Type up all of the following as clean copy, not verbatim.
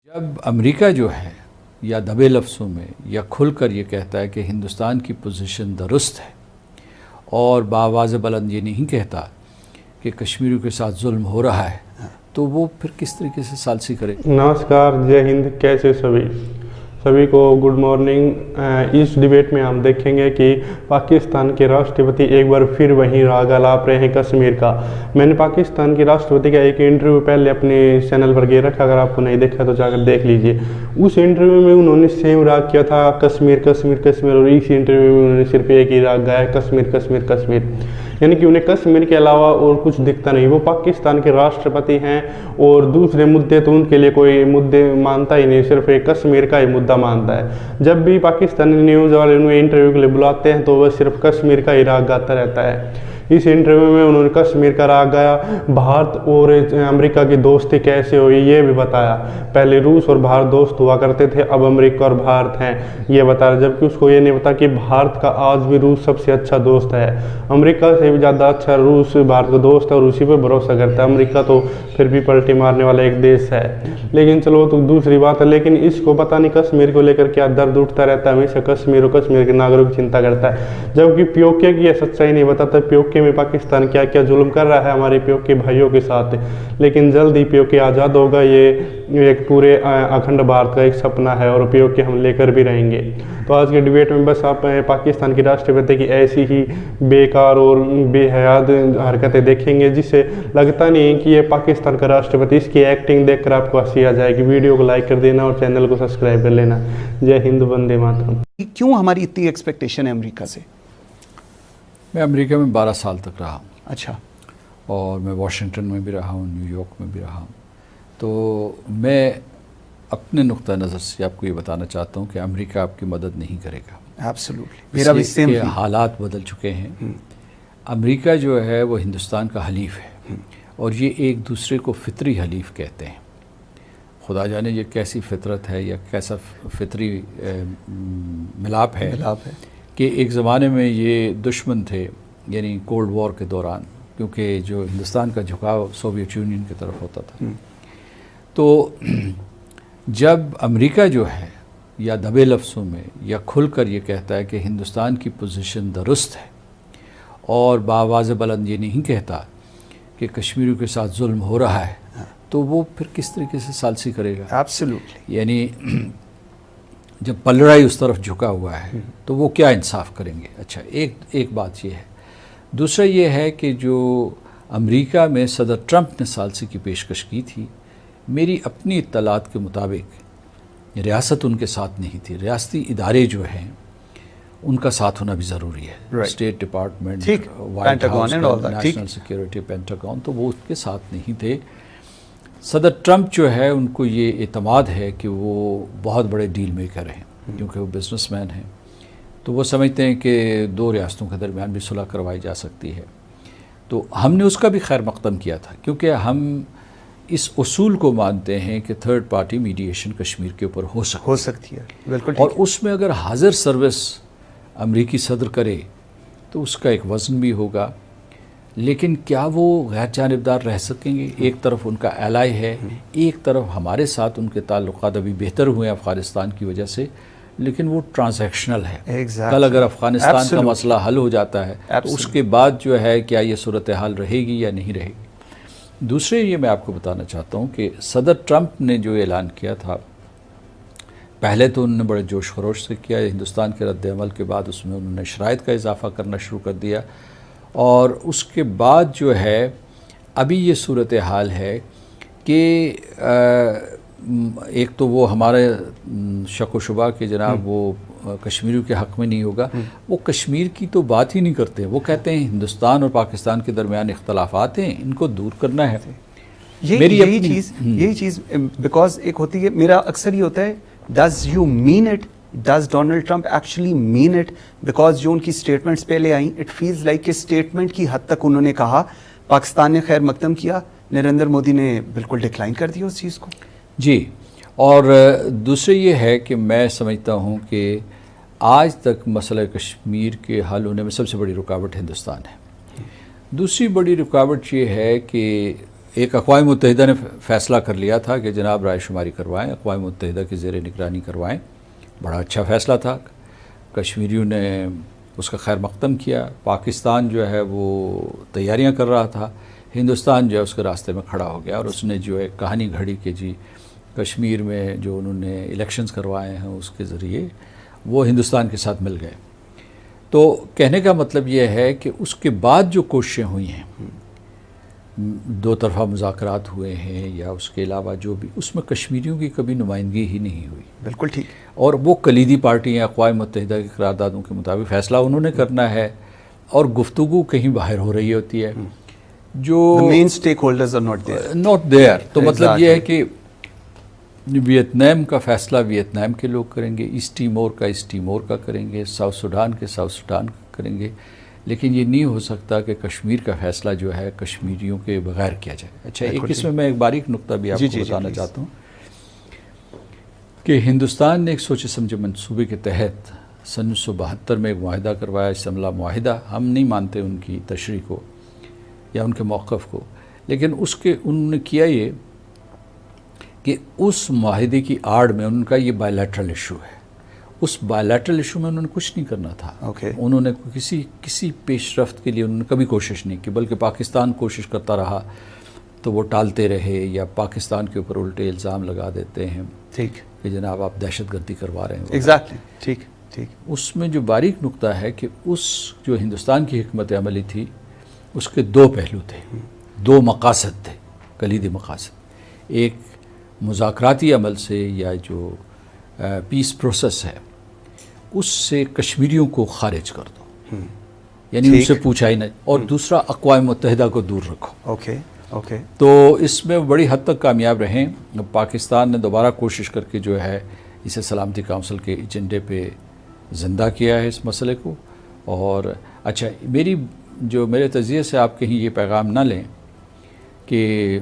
جب امریکہ جو ہے یا دبے لفظوں میں یا کھل کر یہ کہتا ہے کہ ہندوستان کی پوزیشن درست ہے اور بآواز بلند یہ نہیں کہتا کہ کشمیریوں کے ساتھ ظلم ہو رہا ہے تو وہ پھر کس طریقے سے ثالثی کرے؟ نمسکار، جے ہند، کیسے سبھی کو گڈ مارننگ۔ اس ڈیبیٹ میں ہم دیکھیں گے کہ پاکستان کے راشٹرپتی ایک بار پھر وہیں راگ الاپ رہے ہیں کشمیر کا۔ میں نے پاکستان کے راشٹرپتی کا ایک انٹرویو پہلے اپنے چینل پر گے رکھا، اگر آپ کو نہیں دیکھا تو جا کر دیکھ لیجئے۔ اس انٹرویو میں انہوں نے سیم راگ کیا تھا کشمیر کشمیر کشمیر، اور اس انٹرویو میں انہوں نے صرف ایک ہی راگ گایا کشمیر کشمیر کشمیر، یعنی کہ انہیں کشمیر کے علاوہ اور کچھ دکھتا نہیں۔ وہ پاکستان کے راشٹرپتی ہیں اور دوسرے مدعے تو ان کے لیے کوئی مدعے مانتا ہی نہیں، صرف ایک کشمیر کا ہی مدعا مانتا ہے۔ جب بھی پاکستانی نیوز والے انہیں انٹرویو کے لیے بلاتے ہیں تو وہ صرف کشمیر کا ہی راگ گاتا رہتا ہے۔ اس انٹرویو میں انہوں نے کشمیر کا راگ گایا، بھارت اور امریکہ کی دوستی کیسے ہوئی یہ بھی بتایا۔ پہلے روس اور بھارت دوست ہوا کرتے تھے، اب امریکہ اور بھارت ہیں یہ بتایا، جبکہ اس کو یہ نہیں پتا کہ بھارت کا آج بھی روس سب سے اچھا دوست ہے۔ امریکہ سے بھی زیادہ اچھا روس بھارت کا دوست ہے اور اسی پہ بھروسہ کرتا ہے۔ امریکہ تو پھر بھی پلٹی مارنے والا ایک دیش ہے، لیکن چلو تو دوسری بات ہے۔ لیکن اس کو پتہ نہیں کشمیر کو لے کر کیا درد اٹھتا رہتا ہے، ہمیشہ کشمیر اور کشمیر کے ناگروں کی چنتا کرتا ہے، جبکہ پیوکے کی یہ سچائی نہیں بتاتا پیوکے میں پاکستان کیا کیا ظلم کر رہا ہے ہمارے پیوکے بھائیوں کے ساتھ۔ لیکن جلد ہی پیوکے آزاد ہوگا، یہ ایک پورے اکھنڈ بھارت کا ایک سپنا ہے اور پیوکے ہم لے کر بھی رہیں گے۔ تو آج کے ڈیبیٹ میں بس آپ پاکستان کی راشٹرپتی کی ایسی ہی بیکار اور بے حیات حرکتیں دیکھیں گے جس سے لگتا نہیں کہ یہ پاکستان کا راشٹرپتی۔ اس کی ایکٹنگ دیکھ کر آپ کو ہنسی آ جائے گی۔ ویڈیو کو لائک کر دینا اور چینل کو سبسکرائب کر لینا۔ جے ہند، وندے ماترم۔ کیوں ہماری اتنی ایکسپیکٹیشن ہے امریکہ سے؟ میں امریکہ میں 12 سال تک رہا ہوں۔ اچھا۔ اور میں واشنگٹن میں بھی رہا ہوں، نیو یارک میں بھی رہا ہوں۔ تو میں اپنے نقطہ نظر سے آپ کو یہ بتانا چاہتا ہوں کہ امریکہ آپ کی مدد نہیں کرے گا۔ ایبسلیوٹلی، میرا بھی سیم کہ حالات بدل چکے ہیں۔ امریکہ جو ہے وہ ہندوستان کا حلیف ہے اور یہ ایک دوسرے کو فطری حلیف کہتے ہیں۔ خدا جانے یہ کیسی فطرت ہے یا کیسا فطری ملاپ ہے کہ ایک زمانے میں یہ دشمن تھے، یعنی کولڈ وار کے دوران، کیونکہ جو ہندوستان کا جھکاؤ سوویت یونین کی طرف ہوتا تھا۔ تو جب امریکہ جو ہے یا دبے لفظوں میں یا کھل کر یہ کہتا ہے کہ ہندوستان کی پوزیشن درست ہے اور بآواز بلند یہ نہیں کہتا کہ کشمیریوں کے ساتھ ظلم ہو رہا ہے تو وہ پھر کس طریقے سے ثالثی کرے گا؟ ایبسلیوٹلی، یعنی جب پلڑائی اس طرف جھکا ہوا ہے تو وہ کیا انصاف کریں گے؟ اچھا، ایک بات یہ ہے۔ دوسرا یہ ہے کہ جو امریکہ میں صدر ٹرمپ نے ثالثی کی پیشکش کی تھی، میری اپنی اطلاعات کے مطابق ریاست ان کے ساتھ نہیں تھی۔ ریاستی ادارے جو ہیں ان کا ساتھ ہونا بھی ضروری ہے، state department, white house, national security, Pentagon, تو وہ اس کے ساتھ نہیں تھے۔ صدر ٹرمپ جو ہے ان کو یہ اعتماد ہے کہ وہ بہت بڑے ڈیل میکر ہیں، کیونکہ وہ بزنس مین ہیں، تو وہ سمجھتے ہیں کہ دو ریاستوں کے درمیان بھی صلح کروائی جا سکتی ہے۔ تو ہم نے اس کا بھی خیر مقدم کیا تھا، کیونکہ ہم اس اصول کو مانتے ہیں کہ تھرڈ پارٹی میڈیشن کشمیر کے اوپر ہو سکتی ہے، بالکل، اور اس میں اگر حاضر سروس امریکی صدر کرے تو اس کا ایک وزن بھی ہوگا۔ لیکن کیا وہ غیر جانبدار رہ سکیں گے؟ ایک طرف ان کا ایلائی ہے، ایک طرف ہمارے ساتھ ان کے تعلقات ابھی بہتر ہوئے ہیں افغانستان کی وجہ سے، لیکن وہ ٹرانزیکشنل ہے۔ کل اگر افغانستان کا مسئلہ حل ہو جاتا ہے تو اس کے بعد جو ہے کیا یہ صورتحال رہے گی یا نہیں رہے گی؟ دوسرے یہ میں آپ کو بتانا چاہتا ہوں کہ صدر ٹرمپ نے جو اعلان کیا تھا، پہلے تو انہوں نے بڑے جوش خروش سے کیا، ہندوستان کے رد عمل کے بعد اس میں انہوں نے شرائط کا اضافہ کرنا شروع کر دیا، اور اس کے بعد جو ہے ابھی یہ صورتحال ہے کہ ایک تو وہ ہمارے شک و شبہ کہ جناب وہ کشمیریوں کے حق میں نہیں ہوگا، وہ کشمیر کی تو بات ہی نہیں کرتے، وہ کہتے ہیں ہندوستان اور پاکستان کے درمیان اختلافات ہیں، ان کو دور کرنا ہے۔ یہی چیز بیکاز ایک ہوتی ہے، میرا اکثر یہ ہوتا ہے، does you mean it? Does Donald Trump actually mean it? Because جو ان کی سٹیٹمنٹس پہلے آئیں، اٹ فیلز لائک کہ سٹیٹمنٹ کی حد تک انہوں نے کہا، پاکستان نے خیر مقدم کیا، نریندر مودی نے بالکل ڈکلائن کر دیا اس چیز کو۔ جی، اور دوسرے یہ ہے کہ میں سمجھتا ہوں کہ آج تک مسئلہ کشمیر کے حل ہونے میں سب سے بڑی رکاوٹ ہندوستان ہے۔ دوسری بڑی رکاوٹ یہ ہے کہ ایک اقوام متحدہ نے فیصلہ کر لیا تھا کہ جناب رائے شماری کروائیں، اقوام متحدہ کی زیر نگرانی کروائیں، بڑا اچھا فیصلہ تھا، کشمیریوں نے اس کا خیر مقدم کیا، پاکستان جو ہے وہ تیاریاں کر رہا تھا، ہندوستان جو ہے اس کے راستے میں کھڑا ہو گیا اور اس نے جو ایک کہانی گھڑی کہ جی کشمیر میں جو انہوں نے الیکشنز کروائے ہیں اس کے ذریعے وہ ہندوستان کے ساتھ مل گئے۔ تو کہنے کا مطلب یہ ہے کہ اس کے بعد جو کوششیں ہوئی ہیں، دو طرفہ مذاکرات ہوئے ہیں یا اس کے علاوہ جو بھی، اس میں کشمیریوں کی کبھی نمائندگی ہی نہیں ہوئی۔ بالکل ٹھیک۔ اور وہ کلیدی پارٹی ہیں، اقوام متحدہ کی قراردادوں کے مطابق فیصلہ انہوں نے کرنا ہے اور گفتگو کہیں باہر ہو رہی ہوتی ہے جو مین stake holders are not their. تو مطلب یہ ہے کہ ویتنام کا فیصلہ ویتنام کے لوگ کریں گے، ایسٹ ٹیمور کا ایسٹ ٹیمور کا کریں گے، ساؤتھ سوڈان کے ساؤتھ سوڈان کا کریں گے، لیکن یہ نہیں ہو سکتا کہ کشمیر کا فیصلہ جو ہے کشمیریوں کے بغیر کیا جائے۔ اچھا، ایک اس میں ایک باریک نقطہ بھی آپ کو بتانا چاہتا ہوں کہ ہندوستان نے ایک سوچے سمجھے منصوبے کے تحت سن 1972 میں ایک معاہدہ کروایا، شملہ معاہدہ۔ ہم نہیں مانتے ان کی تشریح کو یا ان کے موقف کو، لیکن اس کے انہوں نے کیا یہ کہ اس معاہدے کی آڑ میں ان کا یہ بائی لیٹرل ایشو ہے، اس بائی لیٹرل ایشو میں انہوں نے کچھ نہیں کرنا تھا۔ انہوں نے کسی پیش رفت کے لیے انہوں نے کبھی کوشش نہیں کی، بلکہ پاکستان کوشش کرتا رہا تو وہ ٹالتے رہے یا پاکستان کے اوپر الٹے الزام لگا دیتے ہیں کہ جناب آپ دہشت گردی کروا رہے ہیں۔ ایگزیکٹلی، ٹھیک ٹھیک۔ اس میں جو باریک نقطہ ہے کہ اس جو ہندوستان کی حکمت عملی تھی اس کے دو پہلو تھے، دو مقاصد تھے، کلیدی مقاصد۔ ایک مذاکراتی عمل سے یا جو پیس پروسیس ہے اس سے کشمیریوں کو خارج کر دو، یعنی ان سے پوچھا ہی نہیں، اور دوسرا اقوام متحدہ کو دور رکھو۔ تو اس میں بڑی حد تک کامیاب رہیں۔ پاکستان نے دوبارہ کوشش کر کے جو ہے اسے سلامتی کونسل کے ایجنڈے پہ زندہ کیا ہے اس مسئلے کو۔ اور اچھا، میرے تجزیے سے آپ کہیں یہ پیغام نہ لیں کہ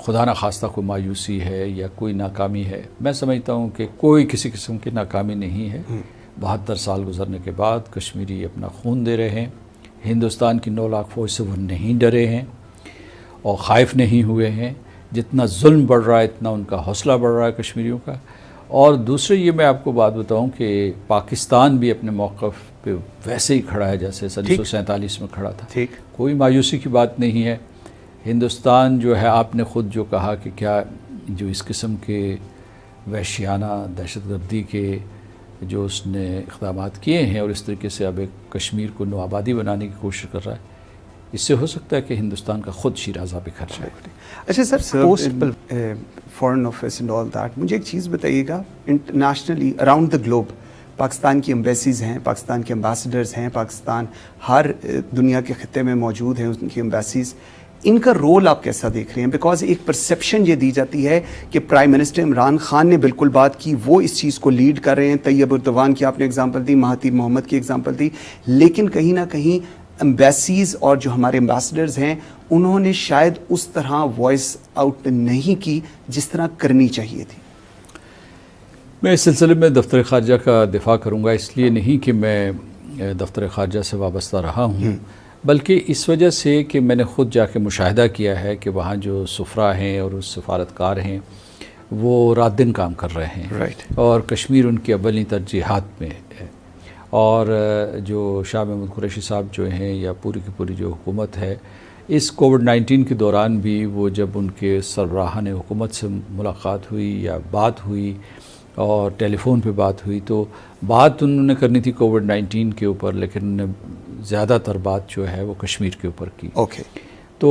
خدا نخواستہ کوئی مایوسی ہے یا کوئی ناکامی ہے۔ میں سمجھتا ہوں کہ کوئی کسی قسم کی ناکامی نہیں ہے۔ 72 سال گزرنے کے بعد کشمیری اپنا خون دے رہے ہیں، ہندوستان کی 9 لاکھ فوج سے وہ نہیں ڈرے ہیں اور خائف نہیں ہوئے ہیں۔ جتنا ظلم بڑھ رہا ہے اتنا ان کا حوصلہ بڑھ رہا ہے کشمیریوں کا۔ اور دوسرے یہ میں آپ کو بات بتاؤں کہ پاکستان بھی اپنے موقف پہ ویسے ہی کھڑا ہے جیسے 1947 میں کھڑا تھا، کوئی مایوسی کی بات نہیں ہے۔ ہندوستان جو ہے، آپ نے خود جو کہا کہ کیا جو اس قسم کے وحشیانہ دہشت گردی کے جو اس نے اقدامات کیے ہیں اور اس طریقے سے اب ایک کشمیر کو نوآبادی بنانے کی کوشش کر رہا ہے، اس سے ہو سکتا ہے کہ ہندوستان کا خود شیرازہ بکھر جائے۔ اچھا sir, post foreign office and all that, مجھے ایک چیز بتائیے گا، internationally around the globe Pakistan کی ایمبیسیز ہیں، پاکستان کے امبیسڈرز ہیں، پاکستان ہر دنیا کے خطے میں موجود ہیں ان کی ایمبیسیز، ان کا رول آپ کیسا دیکھ رہے ہیں؟ بیکاز ایک پرسیپشن یہ دی جاتی ہے کہ پرائم منسٹر عمران خان نے بالکل بات کی، وہ اس چیز کو لیڈ کر رہے ہیں، طیب اردوان کی آپ نے اگزامپل دی، مہاتیر محمد کی اگزامپل دی، لیکن کہیں نہ کہیں ایمبیسیز اور جو ہمارے امبیسڈرز ہیں انہوں نے شاید اس طرح وائس آؤٹ نہیں کی جس طرح کرنی چاہیے تھی۔ میں اس سلسلے میں دفتر خارجہ کا دفاع کروں گا، اس لیے نہیں کہ میں دفتر خارجہ سے وابستہ رہا ہوں، بلکہ اس وجہ سے کہ میں نے خود جا کے مشاہدہ کیا ہے کہ وہاں جو سفراء ہیں اور اس سفارتکار ہیں وہ رات دن کام کر رہے ہیں، اور کشمیر ان کی اولین ترجیحات میں ہے۔ اور جو شاہ محمود قریشی صاحب جو ہیں یا پوری کی پوری جو حکومت ہے، اس کووڈ-19 کے دوران بھی وہ جب ان کے سربراہان حکومت سے ملاقات ہوئی یا بات ہوئی اور ٹیلی فون پہ بات ہوئی، تو بات انہوں نے کرنی تھی کووڈ-19 کے اوپر، لیکن انہوں نے زیادہ تر بات جو ہے وہ کشمیر کے اوپر کی۔ تو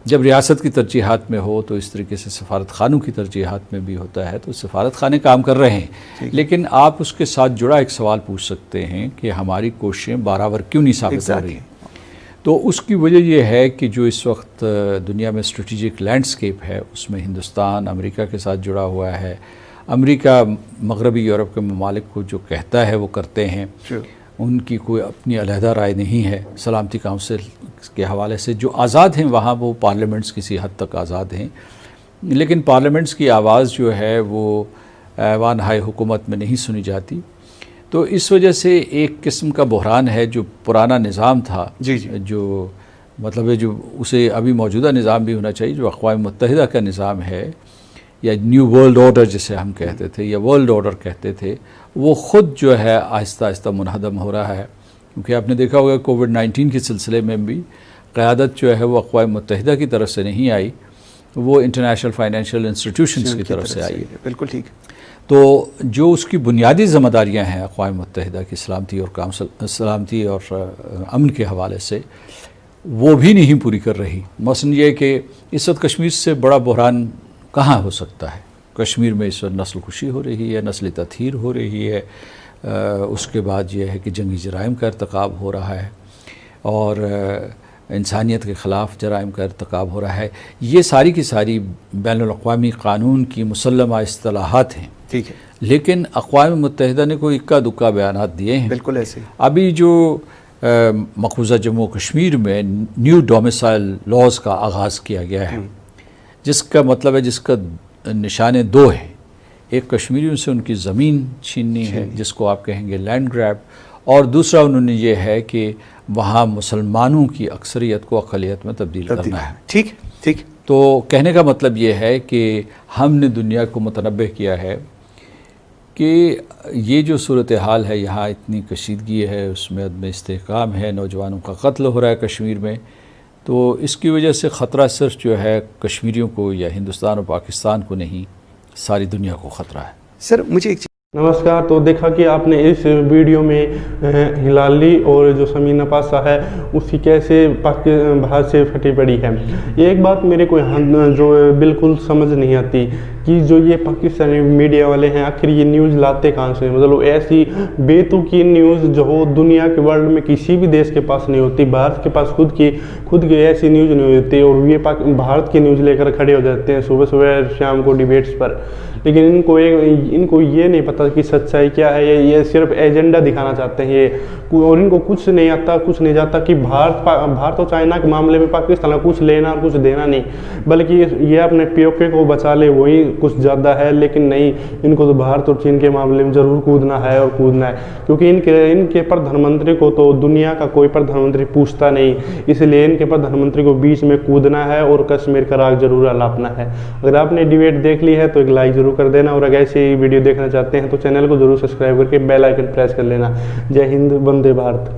جب ریاست کی ترجیحات میں ہو تو اس طریقے سے سفارت خانوں کی ترجیحات میں بھی ہوتا ہے، تو سفارت خانے کام کر رہے ہیں، لیکن آپ اس کے ساتھ جڑا ایک سوال پوچھ سکتے ہیں کہ ہماری کوششیں برابر کیوں نہیں ثابت ہو رہی ہیں؟ تو اس کی وجہ یہ ہے کہ جو اس وقت دنیا میں اسٹریٹجک لینڈسکیپ ہے اس میں ہندوستان امریکہ کے ساتھ جڑا ہوا ہے۔ امریکہ مغربی یورپ کے ممالک کو جو کہتا ہے وہ کرتے ہیں، ان کی کوئی اپنی علیحدہ رائے نہیں ہے۔ سلامتی کونسل کے حوالے سے جو آزاد ہیں وہاں وہ پارلیمنٹس کسی حد تک آزاد ہیں، لیکن پارلیمنٹس کی آواز جو ہے وہ ایوان ہائے حکومت میں نہیں سنی جاتی۔ تو اس وجہ سے ایک قسم کا بحران ہے، جو پرانا نظام تھا جو مطلب ہے جو اسے ابھی موجودہ نظام بھی ہونا چاہیے جو اقوام متحدہ کا نظام ہے یا نیو ورلڈ آرڈر جسے ہم کہتے تھے یا ورلڈ آرڈر کہتے تھے، وہ خود جو ہے آہستہ آہستہ منہدم ہو رہا ہے. کیونکہ آپ نے دیکھا ہوگا کووڈ-19 کے سلسلے میں بھی قیادت جو ہے وہ اقوام متحدہ کی طرف سے نہیں آئی، وہ انٹرنیشنل فائنینشیل انسٹیٹیوشنز کی طرف سے آئی. بالکل ٹھیک. تو جو اس کی بنیادی ذمہ داریاں ہیں اقوام متحدہ کی سلامتی اور امن کے حوالے سے، وہ بھی نہیں پوری کر رہی. مثلا یہ کہ اس وقت کشمیر سے بڑا بحران کہاں ہو سکتا ہے؟ کشمیر میں اس وقت نسل کشی ہو رہی ہے، نسلی تطہیر ہو رہی ہے، اس کے بعد یہ ہے کہ جنگی جرائم کا ارتکاب ہو رہا ہے اور انسانیت کے خلاف جرائم کا ارتکاب ہو رہا ہے. یہ ساری کی ساری بین الاقوامی قانون کی مسلمہ اصطلاحات ہیں. ٹھیک ہے. لیکن اقوام متحدہ نے کوئی اکا دکا بیانات دیے ہیں. بالکل ایسے. ابھی جو مقبوضہ جموں کشمیر میں نیو ڈومیسائل لاز کا آغاز کیا گیا ہے، جس کا مطلب ہے جس کا نشانے دو ہیں. ایک کشمیریوں سے ان کی زمین چھیننی ہے جس کو آپ کہیں گے لینڈ گریب، اور دوسرا انہوں نے یہ ہے کہ وہاں مسلمانوں کی اکثریت کو اقلیت میں تبدیل کرنا ہے. ٹھیک ٹھیک. تو کہنے کا مطلب یہ ہے کہ ہم نے دنیا کو متنبہ کیا ہے کہ یہ جو صورتحال ہے یہاں اتنی کشیدگی ہے، اس میں عدم استحکام ہے، نوجوانوں کا قتل ہو رہا ہے کشمیر میں. تو اس کی وجہ سے خطرہ صرف جو ہے کشمیریوں کو یا ہندوستان اور پاکستان کو نہیں، ساری دنیا کو خطرہ ہے. سر مجھے ایک نمسکار. تو دیکھا کہ آپ نے اس ویڈیو میں ہلالی اور جو سمینا پاسا ہے اس کی کیسے باہر سے پھٹی پڑی ہے. ایک بات میرے کو جو بالکل سمجھ نہیں آتی کہ جو یہ پاکستانی میڈیا والے ہیں آخر یہ نیوز لاتے کہاں سے؟ مطلب ایسی بے تکی نیوز جو دنیا کے ورلڈ میں کسی بھی دیش کے پاس نہیں ہوتی، بھارت کے پاس خود کی ایسی نیوز نہیں ہوتی، اور یہ بھارت کی نیوز لے کر کھڑے ہو جاتے ہیں صبح صبح شام کو ڈیبیٹس پر. لیکن ان کو یہ نہیں پتہ کہ سچائی کیا ہے. یہ صرف ایجنڈا دکھانا چاہتے ہیں اور ان کو کچھ نہیں آتا، کچھ نہیں جاتا کہ بھارت اور چائنا کے معاملے میں پاکستان کا کچھ لینا اور کچھ دینا نہیں، بلکہ یہ اپنے POK کو بچا لے وہی کچھ زیادہ ہے. لیکن نہیں، ان کو تو بھارت اور چین کے معاملے میں ضرور کودنا ہے اور کودنا ہے، کیونکہ ان کے پردھان منتری کو تو دنیا کا کوئی پردھان منتری پوچھتا نہیں، اس لیے ان کے پردھان منتری کو بیچ میں کودنا ہے اور کشمیر کا راگ ضرور الاپنا ہے. اگر آپ نے ڈیبیٹ دیکھ لی ہے تو ایک لائک ضرور کر دینا، اور اگر ایسی ویڈیو دیکھنا چاہتے ہیں تو چینل کو ضرور سبسکرائب کر کے بیل آئیکن پریس کر لینا. جے ہند، وندے بھارت.